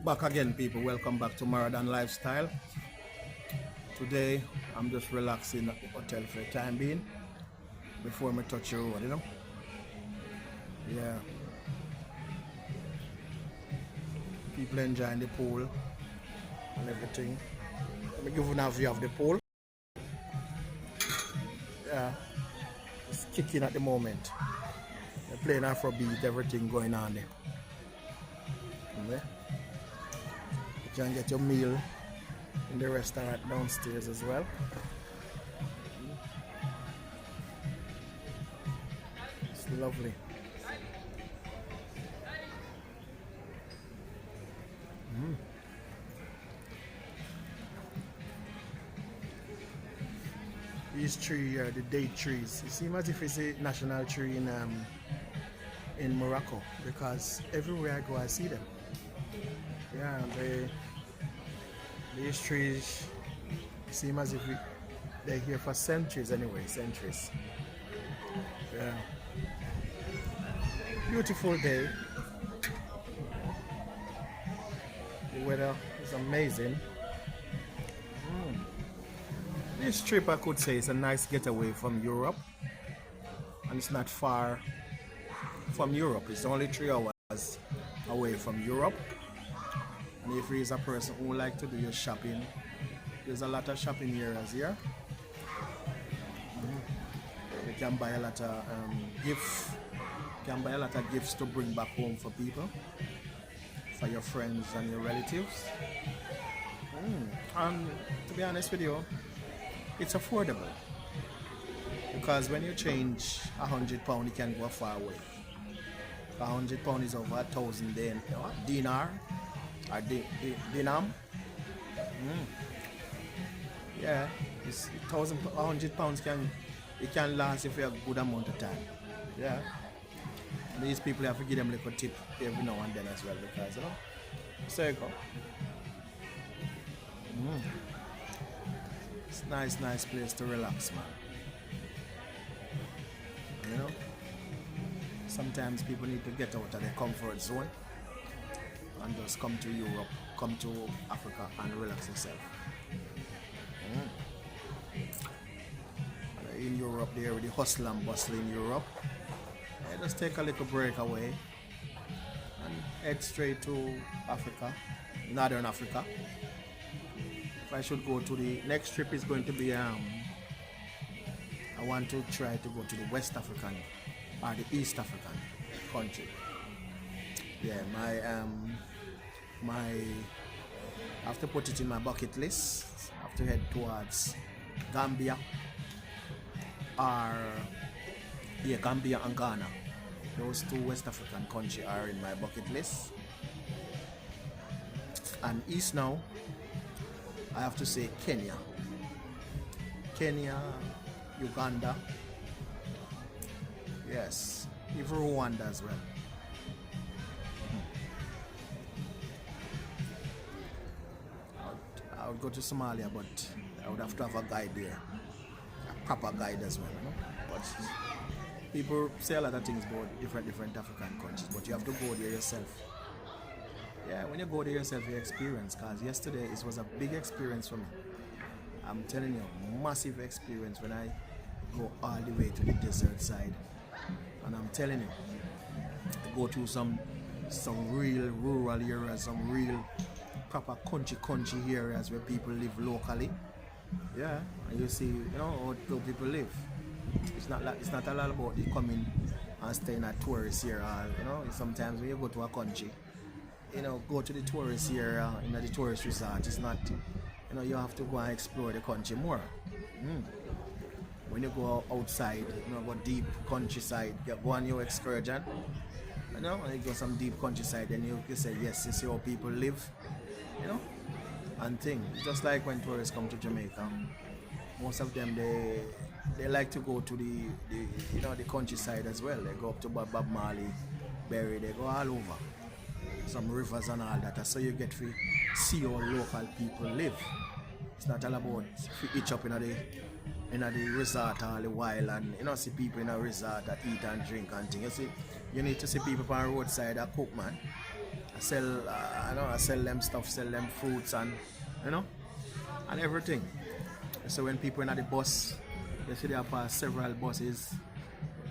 Back again, people. Welcome back to Marathon Lifestyle. Today, I'm just relaxing at the hotel for the time being before I touch the road. Yeah, people enjoying the pool and everything. Let me give you a view of the pool. Yeah, it's kicking at the moment. They're playing Afrobeat, everything going on there. Yeah. You can get your meal in the restaurant downstairs as well. It's lovely. These trees are the date trees. It seems as if it's a national tree in Morocco because everywhere I go I see them. Yeah, these trees seem as if they're here for centuries anyway, centuries. Yeah. Beautiful day. The weather is amazing. This trip I could say is a nice getaway from Europe, and it's not far from Europe. It's only 3 hours away from Europe. And if you're a person who like to do your shopping, there's a lot of shopping areas here. You can buy a lot of gifts. You can buy a lot of gifts to bring back home for people, for your friends and your relatives. And to be honest with you, it's affordable because when you change £100, it can go far away. £100 is over 1,000 dinar or dinam. Yeah, it's £100 can last you for a good amount of time. Yeah, these people have to give them like a tip every now and then as well because so you go. It's a nice place to relax, man. Sometimes people need to get out of their comfort zone and just come to Europe, come to Africa and relax yourself. In Europe, they're already hustle and bustle in Europe. Yeah, just take a little break away and head straight to Africa, Northern Africa. If I should go to the next trip is going to be I want to try to go to the West African or the East African country. Yeah, my I have to put it in my bucket list. I have to head towards Gambia Gambia and Ghana. Those two West African countries are in my bucket list. And East now, I have to say Kenya, Uganda, yes, even Rwanda as well. I would go to Somalia, but I would have to have a guide there, a proper guide as well. But people say a lot of things about different African countries, but you have to go there yourself. Yeah, when you go there yourself, you experience. Because yesterday it was a big experience for me. I'm telling you, massive experience when I go all the way to the desert side. And I'm telling you, I go to some real rural areas, some real proper country areas where people live locally. Yeah, and you see, how people live. It's not a lot about the coming and staying at tourist area. Sometimes when you go to a country, go to the tourist area, the tourist resort. It's not, you have to go and explore the country more. When you go outside, go deep countryside, you go on your excursion, and you go some deep countryside, then you say, yes, you see how people live, and thing. Just like when tourists come to Jamaica, most of them, they like to go to the countryside as well. They go up to Bob Marley, Berry, they go all over. Some rivers and all that, so you get to see how local people live. It's not all about each up in the resort all the while and see people in a resort that eat and drink and things. You need to see people on the roadside that cook, man. I sell I know I sell them stuff, sell them fruits and you know and everything. So when people in the bus, you see there are several buses,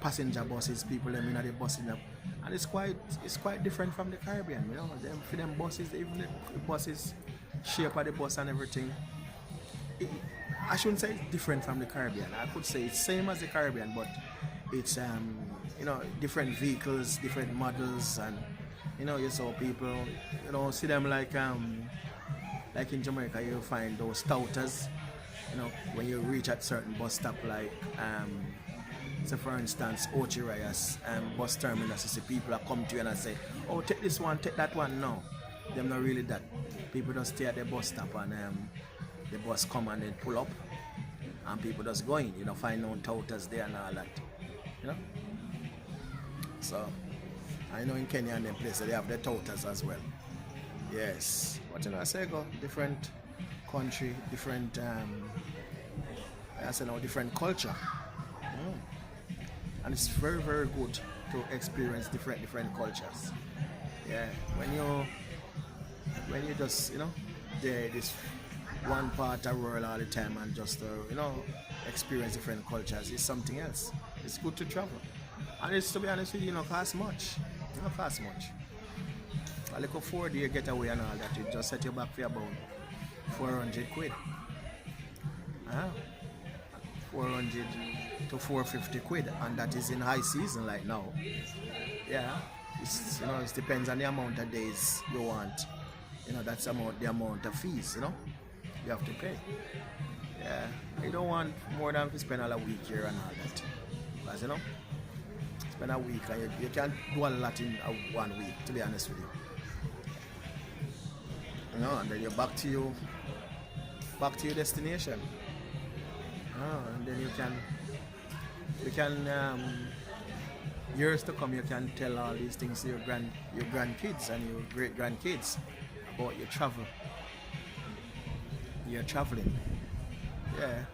passenger buses, people them in the bus in them. And it's quite different from the Caribbean, you know. Them for them buses, even the buses shape of the bus and everything. I shouldn't say it's different from the Caribbean. I could say it's same as the Caribbean, but it's you know, different vehicles, different models, and you know, you saw people, you know, see them like in Jamaica you find those touters, you know, when you reach at certain bus stop like so for instance Ochirayas bus terminus, you see people that come to you and I say, oh, take this one, take that one. No, them not really that. People just stay at the bus stop and the bus come and then pull up and people just go in, you know, find known touters there and all that, you know. So I know in Kenya and them places they have the touters as well. Yes, but you know, I say go different country, different I say now different culture. And it's very good to experience different cultures. Yeah, when you just, you know, there this one part of the world all the time and just you know, experience different cultures is something else. It's good to travel. And it's, to be honest with you, not cost much. It don't cost much. A little 4-day getaway and all that, it just set you back for about 400 quid. 400 to 450 quid, and that is in high season like now. Yeah, it's, you know, it depends on the amount of days you want. You know, that's the amount of fees, you know, you have to pay. Yeah, you don't want more than to spend all a week here and all that. Because, you know, spend a week and you can't do a lot in 1 week, to be honest with you. You know, and then you're back to your destination. And then you can years to come you can tell all these things to your grandkids and your great grandkids about your travel. You're traveling. Yeah.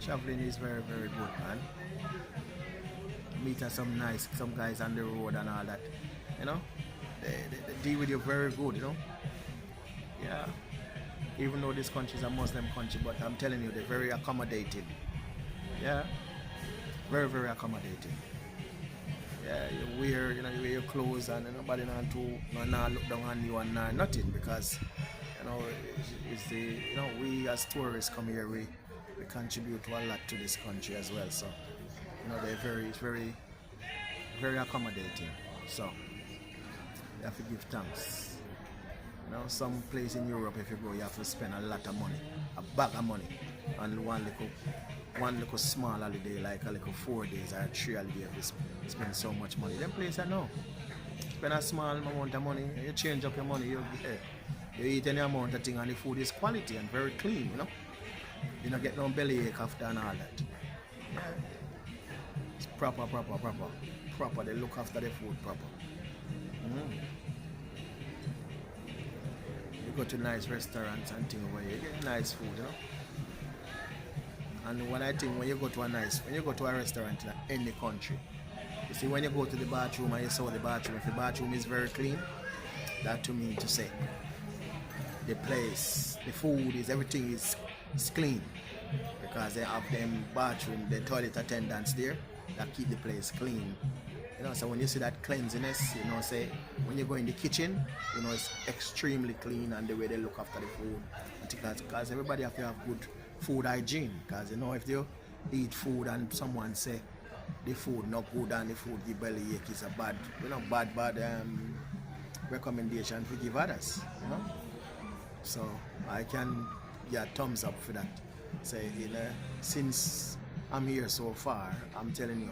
Traveling is very good, man. Meet some guys on the road and all that. You know? They deal with you very good, you know? Yeah. Even though this country is a Muslim country, but I'm telling you, they're very accommodating. Yeah, very accommodating. Yeah, you wear your clothes and nobody not look down on you and nothing, because you know it's the, you know, we as tourists come here, we contribute a lot to this country as well. So you know, it's very accommodating. So you have to give thanks. You know, some place in Europe, if you go, you have to spend a lot of money, a bag of money, on one little small holiday, like a little 4 days or 3 holidays. You spend so much money. Them places I know, spend a small amount of money, you change up your money, you eat any amount of thing, and the food is quality and very clean. You know, you don't get no bellyache after and all that. Yeah. It's proper. They look after the food proper. You go to nice restaurants and things where you get nice food, you know. And when I think when you go to a restaurant in any country, you see, when you go to the bathroom and you saw the bathroom, if the bathroom is very clean, that to me to say the place, the food is, everything is clean, because they have them bathroom, the toilet attendants there that keep the place clean. You know, so when you see that cleanliness, you know, say when you go in the kitchen, you know, it's extremely clean, and the way they look after the food, because everybody have to have good food hygiene. Because you know, if you eat food and someone say the food not good and the food give belly ache, is a bad recommendation to give others. You know, so I can get a thumbs up for that. Say, you know, since I'm here so far, I'm telling you,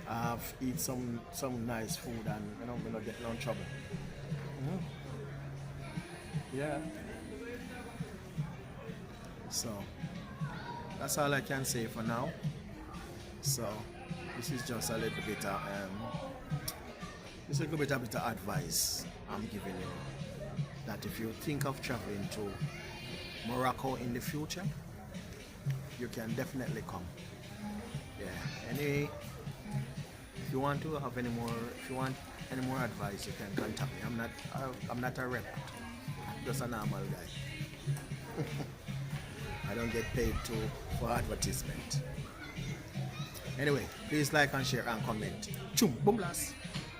I've eaten some nice food, and you know, I'm not getting in trouble. Yeah. So that's all I can say for now. So this is just a little bit of advice I'm giving you, that if you think of traveling to Morocco in the future, you can definitely come. Yeah. If you want any more advice, you can contact me. I'm not a rep, just a normal guy. I don't get paid for advertisement. Anyway, please like and share and comment. Chum, boom blast.